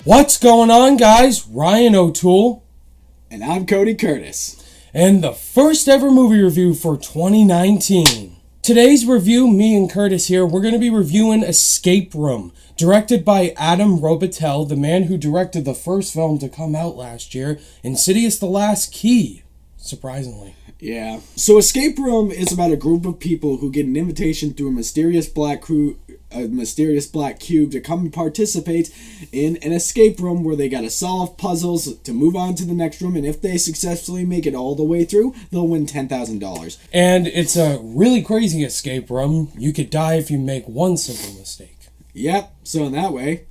What's going on, guys? Ryan O'Toole. And I'm Cody Curtis. And the first ever movie review for 2019. Today's review, me and Curtis here, we're going to be reviewing Escape Room, directed by Adam Robitel, the man who directed the first film to come out last year, Insidious: The Last Key, surprisingly. Yeah. So Escape Room is about a group of people who get an invitation through a mysterious black cube to come and participate in an escape room where they gotta solve puzzles to move on to the next room, and if they successfully make it all the way through, they'll win $10,000. And it's a really crazy escape room. You could die if you make one simple mistake. Yep, so in that way,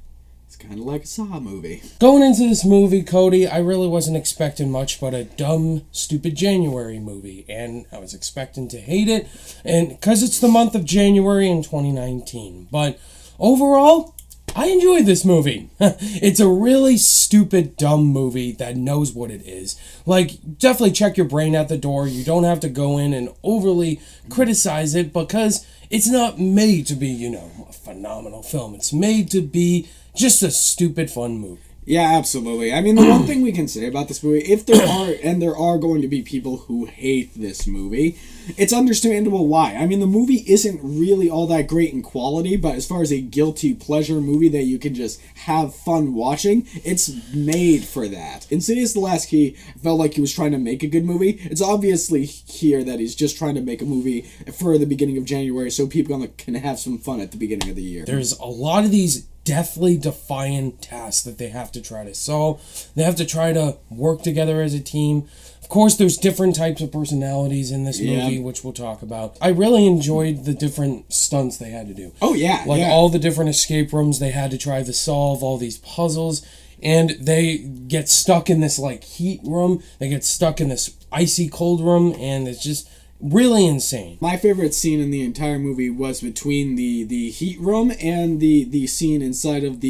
it's kind of like a Saw movie. Going into this movie, Cody, I really wasn't expecting much but a dumb, stupid January movie. And I was expecting to hate it, and because it's the month of January in 2019. But overall, I enjoyed this movie. It's a really stupid, dumb movie that knows what it is. Like, definitely check your brain at the door. You don't have to go in and overly criticize it because it's not made to be, a phenomenal film. It's made to be just a stupid, fun movie. Yeah, absolutely. I mean, the one thing we can say about this movie, if there are going to be people who hate this movie, it's understandable why. I mean, the movie isn't really all that great in quality, but as far as a guilty pleasure movie that you can just have fun watching, it's made for that. Insidious: The Last Key felt like he was trying to make a good movie. It's obviously here that he's just trying to make a movie for the beginning of January so people can have some fun at the beginning of the year. There's a lot of these deathly defiant tasks that they have to try to solve. They have to try to work together as a team. Of course, there's different types of personalities in this movie, which we'll talk about. I really enjoyed the different stunts they had to do. Oh, yeah. Like all the different escape rooms they had to try to solve, all these puzzles. And they get stuck in this, heat room. They get stuck in this icy cold room. And it's just really insane. My favorite scene in the entire movie was between the heat room and the scene inside of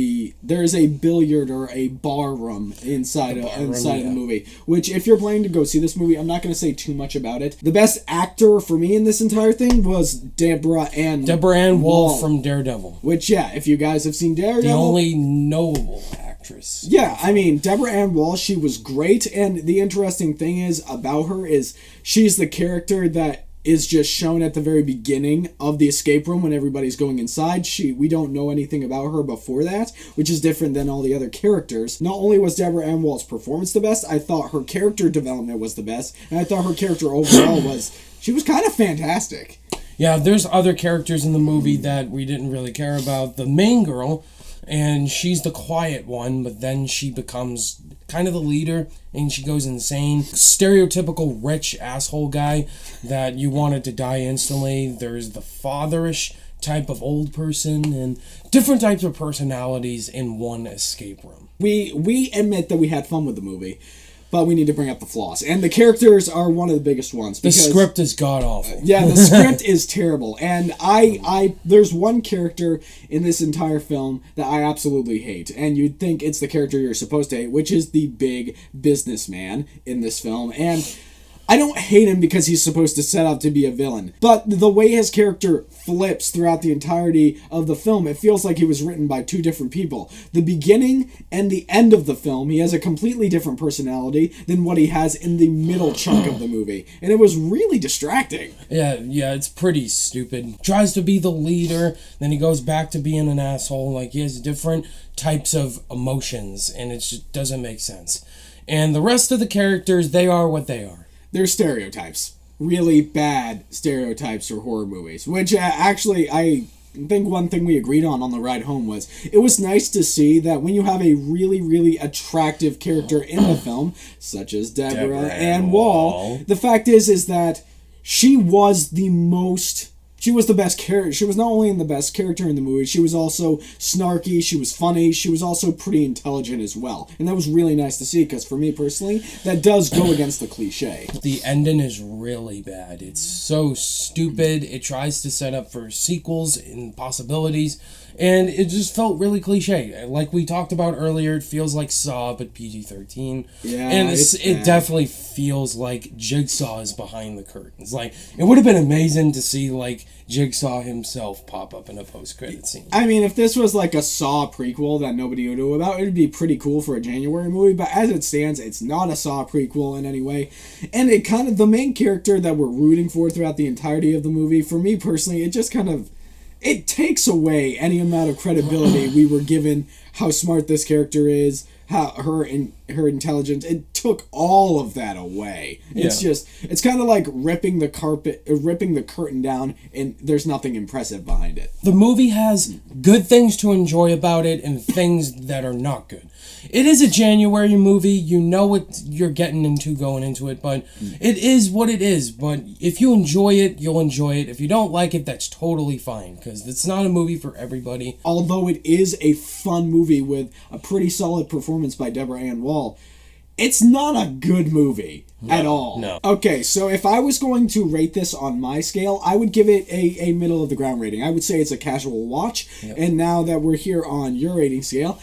there's a billiard or a bar room inside of the movie, which if you're planning to go see this movie, I'm not going to say too much about it. The best actor for me in this entire thing was Deborah Ann Woll from Daredevil, which if you guys have seen Daredevil, the only knowable actress. Yeah, I mean, Deborah Ann Woll, she was great, and the interesting thing about her is she's the character that is just shown at the very beginning of the escape room when everybody's going inside. We don't know anything about her before that, which is different than all the other characters. Not only was Deborah Ann Woll's performance the best, I thought her character development was the best, and I thought her character overall she was kind of fantastic. Yeah, there's other characters in the movie that we didn't really care about. The main girl, and she's the quiet one, but then she becomes kind of the leader, and she goes insane. Stereotypical rich asshole guy that you wanted to die instantly. There's the fatherish type of old person, and different types of personalities in one escape room. We admit that we had fun with the movie, but we need to bring up the flaws. And the characters are one of the biggest ones. The script is god-awful. Yeah, the script is terrible. And there's one character in this entire film that I absolutely hate. And you'd think it's the character you're supposed to hate, which is the big businessman in this film. And I don't hate him because he's supposed to set out to be a villain. But the way his character flips throughout the entirety of the film, it feels like he was written by two different people. The beginning and the end of the film, he has a completely different personality than what he has in the middle chunk of the movie. And it was really distracting. Yeah, it's pretty stupid. Tries to be the leader, then he goes back to being an asshole. He has different types of emotions, and it just doesn't make sense. And the rest of the characters, they are what they are. They're stereotypes. Really bad stereotypes for horror movies. Which, actually, I think one thing we agreed on the ride home was it was nice to see that when you have a really, really attractive character in the film, such as Deborah Ann Woll, the fact is that she was she was the best character. She was not only the best character in the movie, she was also snarky, she was funny, she was also pretty intelligent as well. And that was really nice to see, because for me personally, that does go against the cliche. The ending is really bad. It's so stupid. It tries to set up for sequels and possibilities, And it just felt really cliche. Like we talked about earlier, it feels like Saw, but PG-13. Yeah, and it definitely feels like Jigsaw is behind the curtains. Like, it would have been amazing to see, like, Jigsaw himself pop up in a post-credit scene. I mean, if this was like a Saw prequel that nobody would know about, it would be pretty cool for a January movie, but as it stands, it's not a Saw prequel in any way. And it kind of, the main character that we're rooting for throughout the entirety of the movie, for me personally, it just kind of, it takes away any amount of credibility we were given, how smart this character is, how her intelligence. It took all of that away. It's just, it's kind of like ripping the curtain down, and there's nothing impressive behind it. The movie has good things to enjoy about it and things that are not good. It is a January movie. You know what you're getting into going into it, but it is what it is. But if you enjoy it, you'll enjoy it. If you don't like it, that's totally fine, because it's not a movie for everybody. Although it is a fun movie with a pretty solid performance by Deborah Ann Wall, it's not a good movie at all. No. Okay, so if I was going to rate this on my scale, I would give it a middle of the ground rating. I would say it's a casual watch. Yep. And now that we're here on your rating scale,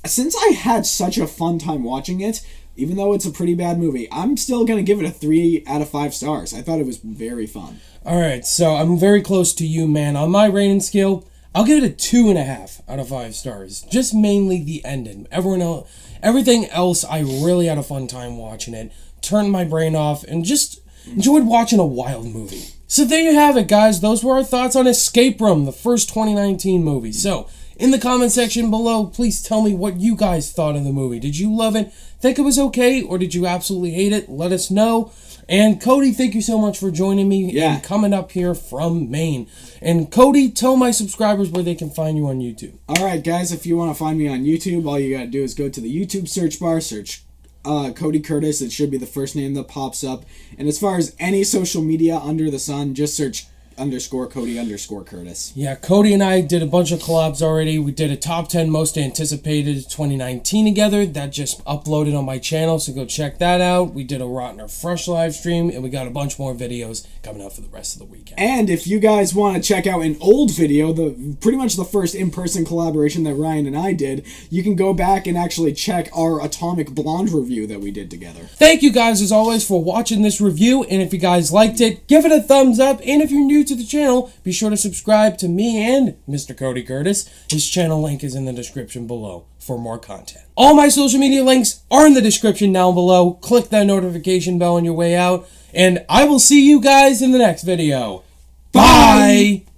since I had such a fun time watching it, even though it's a pretty bad movie, I'm still going to give it a 3 out of 5 stars. I thought it was very fun. Alright, so I'm very close to you, man. On my rating scale, I'll give it a 2.5 out of 5 stars. Just mainly the ending. Everything else, I really had a fun time watching it. Turned my brain off and just enjoyed watching a wild movie. So there you have it, guys. Those were our thoughts on Escape Room, the first 2019 movie. So, in the comment section below, please tell me what you guys thought of the movie. Did you love it? Think it was okay? Or did you absolutely hate it? Let us know. And Cody, thank you so much for joining me and coming up here from Maine. And Cody, tell my subscribers where they can find you on YouTube. Alright guys, if you want to find me on YouTube, all you gotta do is go to the YouTube search bar, search Cody Curtis. It should be the first name that pops up. And as far as any social media under the sun, just search _Cody_Curtis. Yeah, Cody and I did a bunch of collabs already. We did a top 10 most anticipated 2019 together. That just uploaded on my channel, so go check that out. We did a Rotten or Fresh live stream, and we got a bunch more videos coming out for the rest of the weekend. And if you guys want to check out an old video, pretty much the first in-person collaboration that Ryan and I did, you can go back and actually check our Atomic Blonde review that we did together. Thank you guys, as always, for watching this review, and if you guys liked it, give it a thumbs up, and if you're new to the channel, be sure to subscribe to me and Mr. Cody Curtis. His channel link is in the description below for more content. All my social media links are in the description down below. Click that notification bell on your way out, and I will see you guys in the next video. Bye!